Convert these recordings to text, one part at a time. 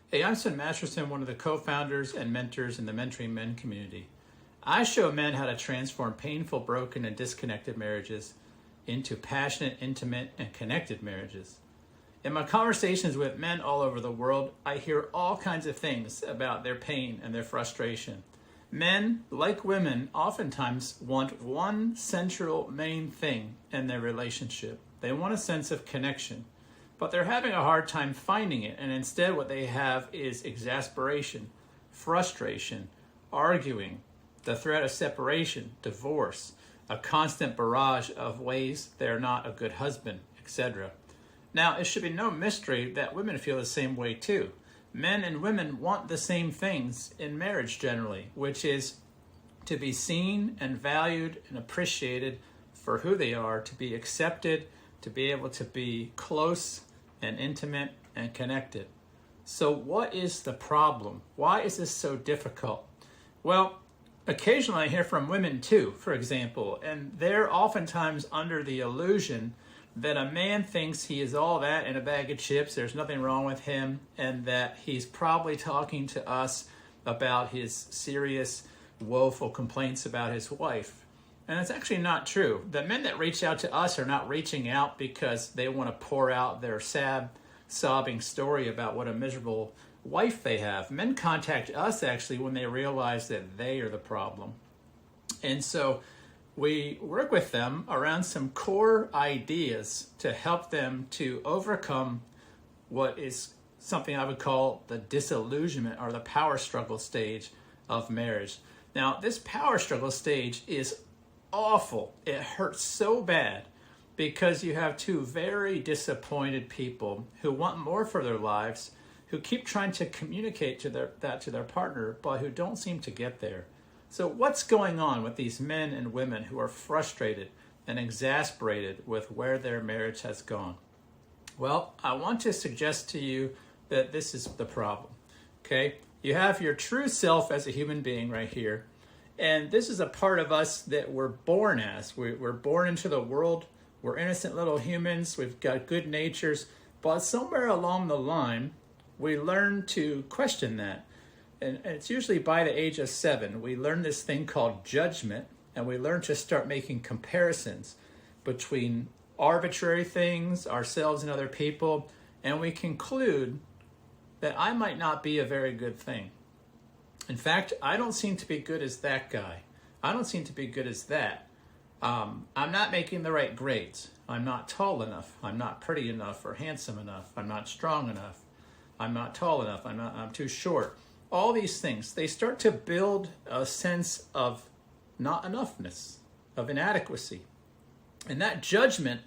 Hey, I'm Son Masterson, one of the co-founders and mentors in the Mentoring Men community. I show men how to transform painful, broken, and disconnected marriages into passionate, intimate, and connected marriages. In my conversations with men all over the world, I hear all kinds of things about their pain and their frustration. Men, like women, oftentimes want one central main thing in their relationship. They want a sense of connection, but they're having a hard time finding it, and instead what they have is exasperation, frustration, arguing, the threat of separation, divorce, a constant barrage of ways they're not a good husband, etc. Now, it should be no mystery that women feel the same way too. Men and women want the same things in marriage generally, which is to be seen and valued and appreciated for who they are, to be accepted, to be able to be close and intimate and connected. So what is the problem? Why is this so difficult? Well, occasionally I hear from women too, for example, and they're oftentimes under the illusion that a man thinks he is all that in a bag of chips, there's nothing wrong with him, and that he's probably talking to us about his serious, woeful complaints about his wife. And it's actually not true. The men that reach out to us are not reaching out because they want to pour out their sad, sobbing story about what a miserable wife they have. Men contact us actually when they realize that they are the problem. And so we work with them around some core ideas to help them to overcome what is something I would call the disillusionment or the power struggle stage of marriage. Now, this power struggle stage is awful. It hurts so bad because you have two very disappointed people who want more for their lives, who keep trying to communicate that to their partner, but who don't seem to get there. So what's going on with these men and women who are frustrated and exasperated with where their marriage has gone? Well, I want to suggest to you that this is the problem, okay? You have your true self as a human being right here, and this is a part of us that we're born as. We're born into the world. We're innocent little humans. We've got good natures, but somewhere along the line, we learn to question that. And it's usually by the age of 7. We learn this thing called judgment, and we learn to start making comparisons between arbitrary things, ourselves and other people, and we conclude that I might not be a very good thing. In fact, I don't seem to be good as that guy. I don't seem to be good as that. I'm not making the right grades. I'm not tall enough. I'm not pretty enough or handsome enough. I'm not strong enough. I'm not tall enough. I'm too short. All these things, they start to build a sense of not enoughness, of inadequacy. And that judgment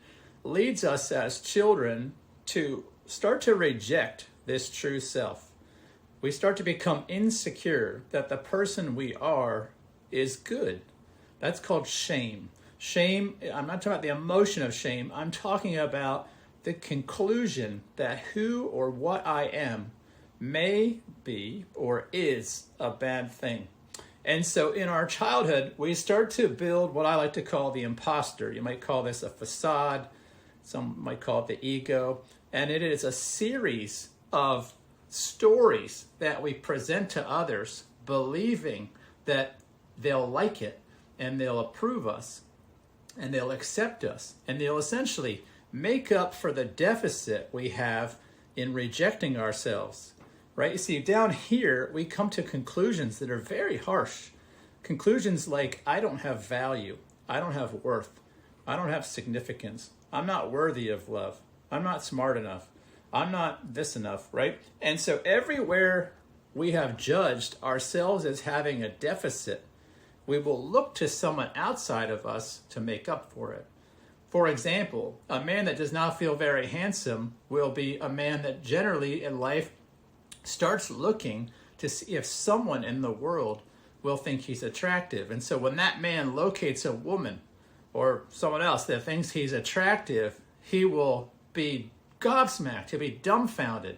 leads us as children to start to reject this true self. We start to become insecure that the person we are is good. That's called shame. Shame, I'm not talking about the emotion of shame. I'm talking about the conclusion that who or what I am may be or is a bad thing. And so in our childhood, we start to build what I like to call the imposter. You might call this a facade. Some might call it the ego. And it is a series of stories that we present to others, believing that they'll like it and they'll approve us and they'll accept us and they'll essentially make up for the deficit we have in rejecting ourselves. Right? You see, down here, we come to conclusions that are very harsh. Conclusions like, I don't have value. I don't have worth. I don't have significance. I'm not worthy of love. I'm not smart enough. I'm not this enough, right? And so everywhere we have judged ourselves as having a deficit, we will look to someone outside of us to make up for it. For example, a man that does not feel very handsome will be a man that generally in life starts looking to see if someone in the world will think he's attractive. And so when that man locates a woman or someone else that thinks he's attractive, he will be gobsmacked, he'll be dumbfounded.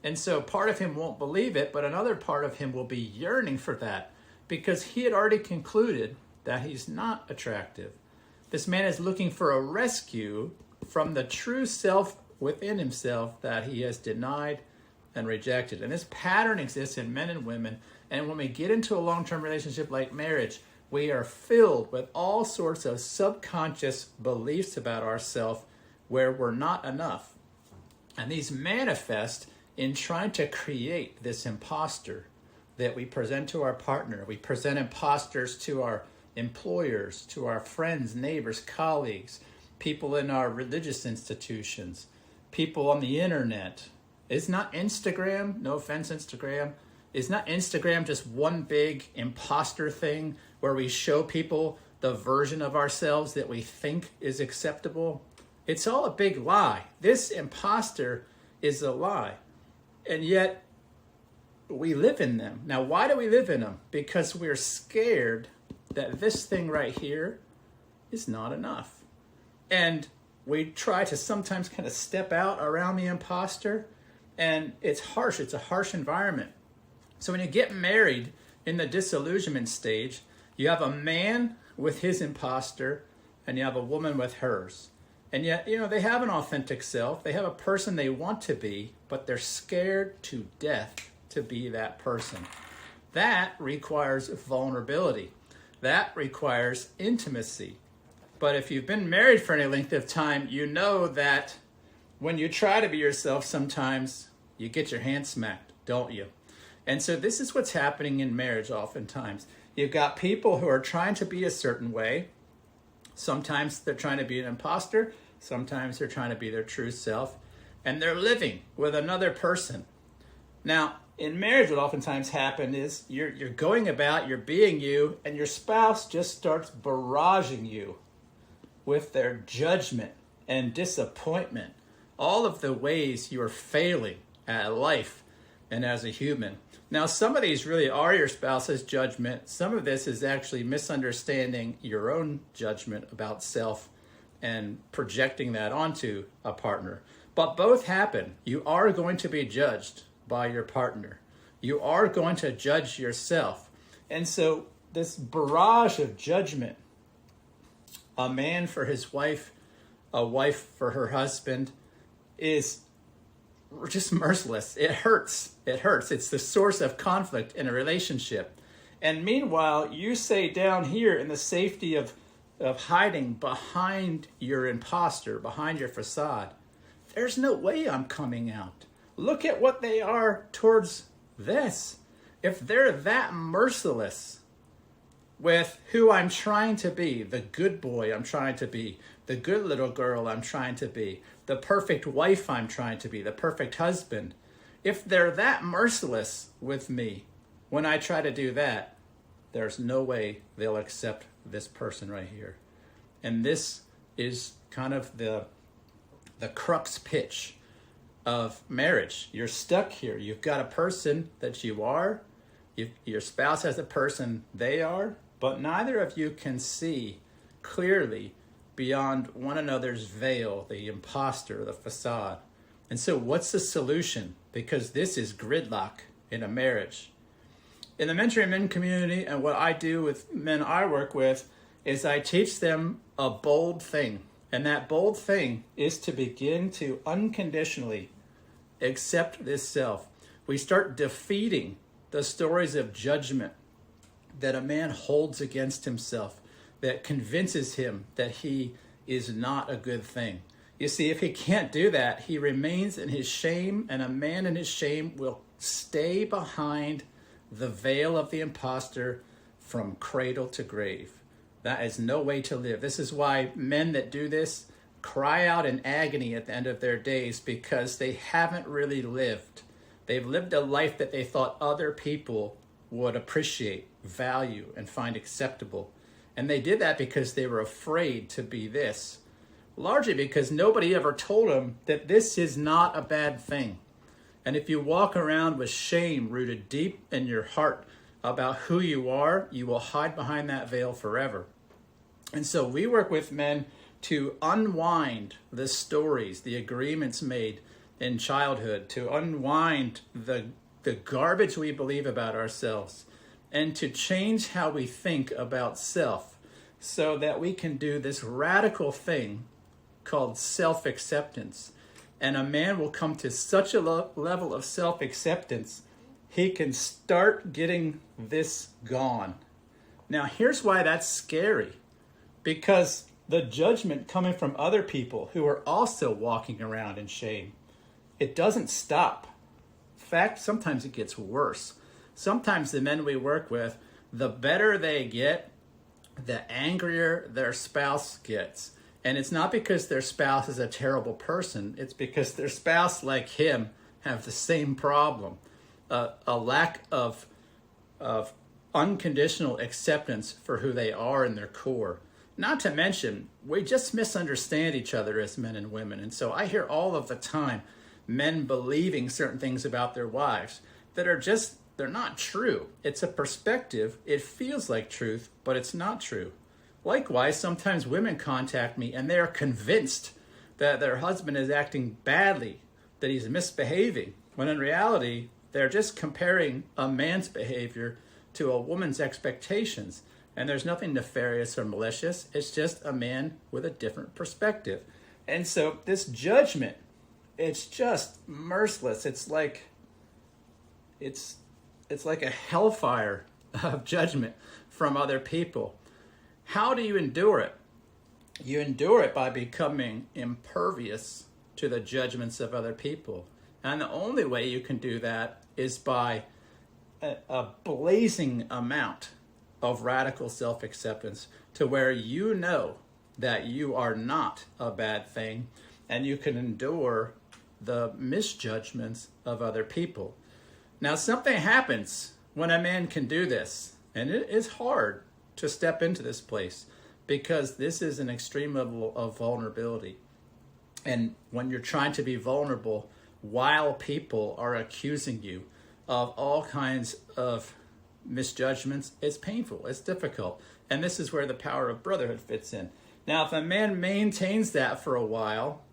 And so part of him won't believe it, but another part of him will be yearning for that because he had already concluded that he's not attractive. This man is looking for a rescue from the true self within himself that he has denied and rejected. And this pattern exists in men and women. And when we get into a long-term relationship like marriage, we are filled with all sorts of subconscious beliefs about ourselves where we're not enough. And these manifest in trying to create this imposter that we present to our partner. We present imposters to our employers, to our friends, neighbors, colleagues, people in our religious institutions, people on the internet. It's not Instagram, no offense Instagram, is not Instagram just one big imposter thing where we show people the version of ourselves that we think is acceptable? It's all a big lie. This imposter is a lie. And yet we live in them. Now, why do we live in them? Because we're scared that this thing right here is not enough. And we try to sometimes kind of step out around the imposter, and it's harsh. It's a harsh environment. So when you get married in the disillusionment stage, you have a man with his imposter and you have a woman with hers. And yet, they have an authentic self. They have a person they want to be, but they're scared to death to be that person. That requires vulnerability. That requires intimacy. But if you've been married for any length of time, you know that when you try to be yourself, sometimes you get your hand smacked, don't you? And so this is what's happening in marriage oftentimes. You've got people who are trying to be a certain way. Sometimes they're trying to be an imposter. Sometimes they're trying to be their true self. And they're living with another person. Now, in marriage, what oftentimes happens is you're going about, you're being you, and your spouse just starts barraging you with their judgment and disappointment. All of the ways you're failing at life and as a human. Now, some of these really are your spouse's judgment. Some of this is actually misunderstanding your own judgment about self and projecting that onto a partner. But both happen. You are going to be judged by your partner. You are going to judge yourself. And so this barrage of judgment, a man for his wife, a wife for her husband, is just merciless. It hurts. It hurts. It's the source of conflict in a relationship. And meanwhile, you say down here in the safety of hiding behind your imposter, behind your facade, there's no way I'm coming out. Look at what they are towards this. If they're that merciless with who I'm trying to be, the good boy I'm trying to be, the good little girl I'm trying to be, the perfect wife I'm trying to be, the perfect husband, if they're that merciless with me when I try to do that, there's no way they'll accept this person right here. And this is kind of the crux pitch of marriage. You're stuck here. You've got a person that you are. Your spouse has a person they are, but neither of you can see clearly beyond one another's veil, the imposter, the facade. And so what's the solution? Because this is gridlock in a marriage. In the mentoring men community, and what I do with men I work with, is I teach them a bold thing. And that bold thing is to begin to unconditionally accept this self. We start defeating the stories of judgment that a man holds against himself, that convinces him that he is not a good thing. You see, if he can't do that, he remains in his shame, and a man in his shame will stay behind the veil of the imposter from cradle to grave. That is no way to live. This is why men that do this cry out in agony at the end of their days, because they haven't really lived. They've lived a life that they thought other people would appreciate, value, and find acceptable. And they did that because they were afraid to be this. Largely because nobody ever told them that this is not a bad thing. And if you walk around with shame rooted deep in your heart about who you are, you will hide behind that veil forever. And so we work with men to unwind the stories, the agreements made in childhood, to unwind the garbage we believe about ourselves, and to change how we think about self so that we can do this radical thing called self-acceptance. And a man will come to such a level of self-acceptance, he can start getting this gone. Now, here's why that's scary. Because the judgment coming from other people who are also walking around in shame, it doesn't stop. In fact, sometimes it gets worse. Sometimes the men we work with, the better they get, the angrier their spouse gets. And it's not because their spouse is a terrible person. It's because their spouse, like him, have the same problem. A lack of unconditional acceptance for who they are in their core. Not to mention, we just misunderstand each other as men and women. And so I hear all of the time men believing certain things about their wives that are just, they're not true. It's a perspective. It feels like truth, but it's not true. Likewise, sometimes women contact me and they are convinced that their husband is acting badly, that he's misbehaving, when in reality, they're just comparing a man's behavior to a woman's expectations. And there's nothing nefarious or malicious. It's just a man with a different perspective. And so this judgment, it's just merciless. It's like a hellfire of judgment from other people. How do you endure it? You endure it by becoming impervious to the judgments of other people. And the only way you can do that is by a blazing amount of radical self-acceptance to where you know that you are not a bad thing and you can endure the misjudgments of other people. Now, something happens when a man can do this, and it is hard to step into this place because this is an extreme level of vulnerability. And when you're trying to be vulnerable while people are accusing you of all kinds of misjudgments, it's painful, it's difficult. And this is where the power of brotherhood fits in. Now, if a man maintains that for a while,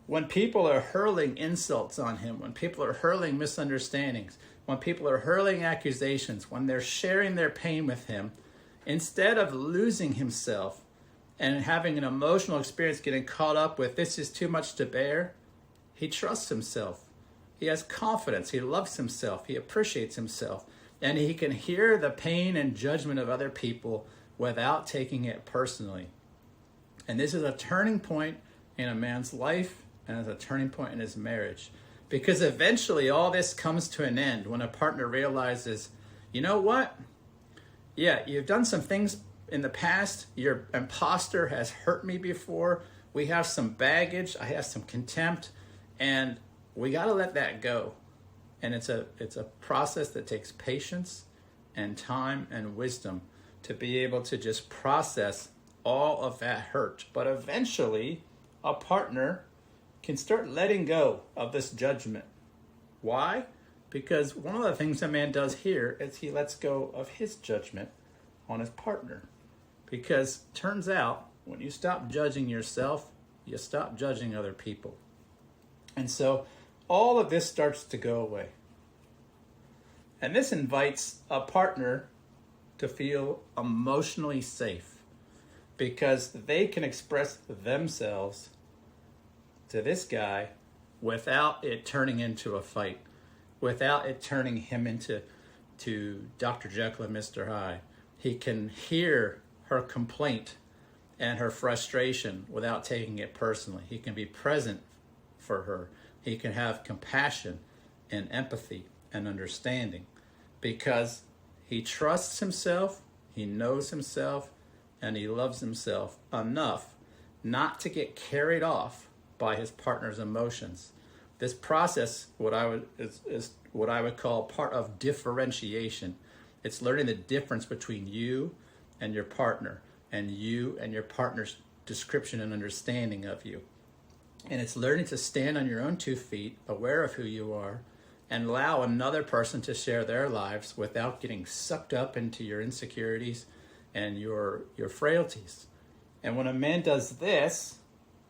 when people are hurling insults on him, when people are hurling misunderstandings, when people are hurling accusations, when they're sharing their pain with him, instead of losing himself and having an emotional experience getting caught up with this is too much to bear, he trusts himself. He has confidence. He loves himself. He appreciates himself. And he can hear the pain and judgment of other people without taking it personally. And this is a turning point in a man's life and it's a turning point in his marriage. Because eventually all this comes to an end when a partner realizes, you know what? Yeah, you've done some things in the past. Your imposter has hurt me before. We have some baggage. I have some contempt. And we got to let that go. And it's a process that takes patience and time and wisdom to be able to just process all of that hurt. But eventually, a partner can start letting go of this judgment. Why? Because one of the things a man does here is he lets go of his judgment on his partner. Because turns out, when you stop judging yourself, you stop judging other people. And so all of this starts to go away. And this invites a partner to feel emotionally safe because they can express themselves to this guy without it turning into a fight, without it turning him into Dr. Jekyll and Mr. Hyde. He can hear her complaint and her frustration without taking it personally. He can be present for her. He can have compassion and empathy and understanding because he trusts himself, he knows himself, and he loves himself enough not to get carried off by his partner's emotions. This process, is what I would call part of differentiation. It's learning the difference between you and your partner, and you and your partner's description and understanding of you. And it's learning to stand on your own 2 feet, aware of who you are, and allow another person to share their lives without getting sucked up into your insecurities and your frailties. And when a man does this,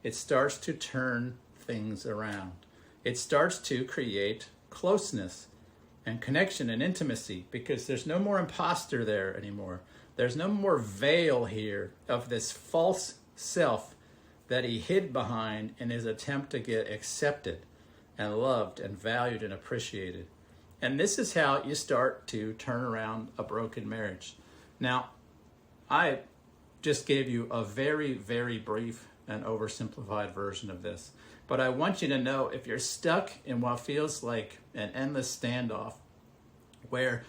it starts to turn things around. It starts to create closeness and connection and intimacy because there's no more imposter there anymore. There's no more veil here of this false self that he hid behind in his attempt to get accepted and loved and valued and appreciated. And this is how you start to turn around a broken marriage. Now, I just gave you a very, very brief and oversimplified version of this. But I want you to know, if you're stuck in what feels like an endless standoff where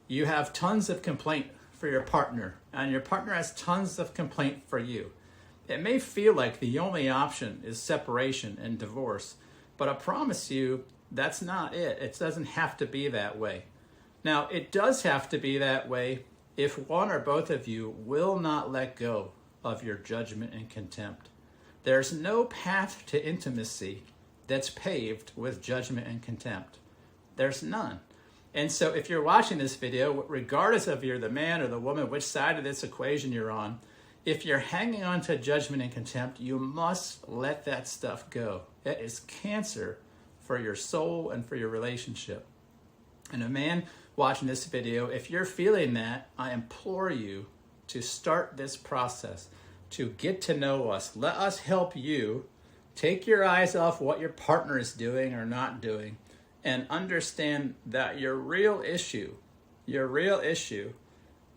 you have tons of complaint for your partner and your partner has tons of complaint for you, it may feel like the only option is separation and divorce, but I promise you that's not it. It doesn't have to be that way. Now, it does have to be that way if one or both of you will not let go of your judgment and contempt. There's no path to intimacy that's paved with judgment and contempt. There's none. And so if you're watching this video, regardless of you're the man or the woman, which side of this equation you're on, if you're hanging on to judgment and contempt, you must let that stuff go. It is cancer for your soul and for your relationship. And a man watching this video, if you're feeling that, I implore you to start this process, to get to know us. Let us help you take your eyes off what your partner is doing or not doing and understand that your real issue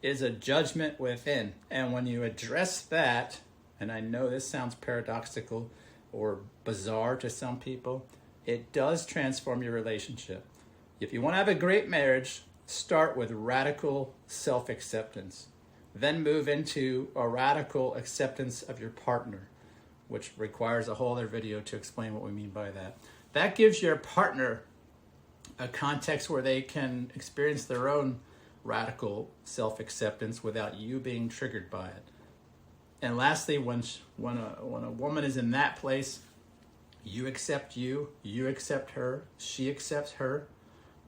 is a judgment within. And when you address that, and I know this sounds paradoxical or bizarre to some people, it does transform your relationship. If you want to have a great marriage, start with radical self-acceptance. Then move into a radical acceptance of your partner, which requires a whole other video to explain what we mean by that. That gives your partner a context where they can experience their own radical self-acceptance without you being triggered by it. And lastly, when a woman is in that place, you accept you accept her, she accepts her.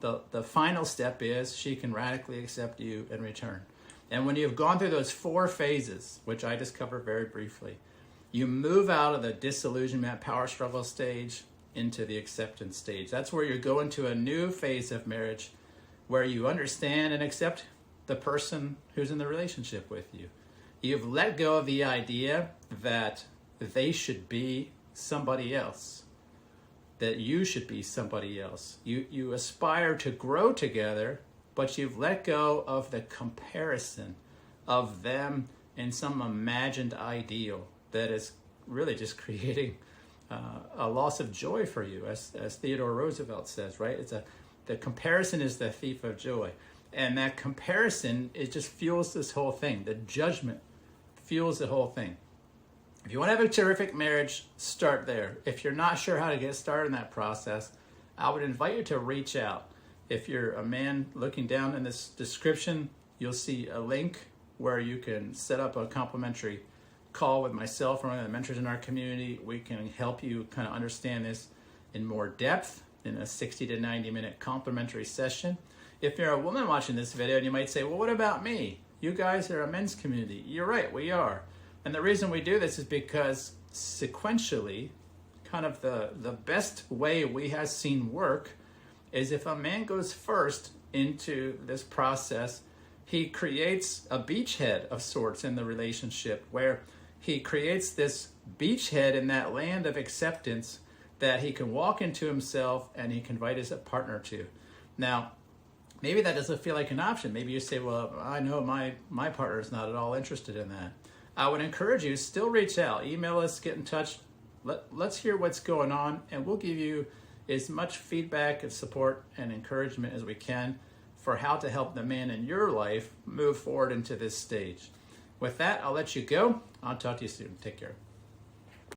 The final step is she can radically accept you in return. And when you've gone through those 4 phases, which I just covered very briefly, you move out of the disillusionment power struggle stage into the acceptance stage. That's where you go into a new phase of marriage where you understand and accept the person who's in the relationship with you. You've let go of the idea that they should be somebody else, that you should be somebody else. You aspire to grow together, but you've let go of the comparison of them in some imagined ideal that is really just creating a loss of joy for you, as Theodore Roosevelt says, right? The comparison is the thief of joy. And that comparison, it just fuels this whole thing. The judgment fuels the whole thing. If you want to have a terrific marriage, start there. If you're not sure how to get started in that process, I would invite you to reach out. If you're a man looking down in this description, you'll see a link where you can set up a complimentary call with myself or one of the mentors in our community. We can help you kind of understand this in more depth in a 60 to 90 minute complimentary session. If you're a woman watching this video and you might say, well, what about me? You guys are a men's community. You're right, we are. And the reason we do this is because sequentially, kind of the best way we have seen work is if a man goes first into this process, he creates a beachhead of sorts in the relationship where he creates this beachhead in that land of acceptance that he can walk into himself and he can invite his partner to. Now, maybe that doesn't feel like an option. Maybe you say, well, I know my partner is not at all interested in that. I would encourage you, still reach out, email us, get in touch. Let's hear what's going on, and we'll give you as much feedback and support and encouragement as we can for how to help the man in your life move forward into this stage. With that, I'll let you go. I'll talk to you soon. Take care.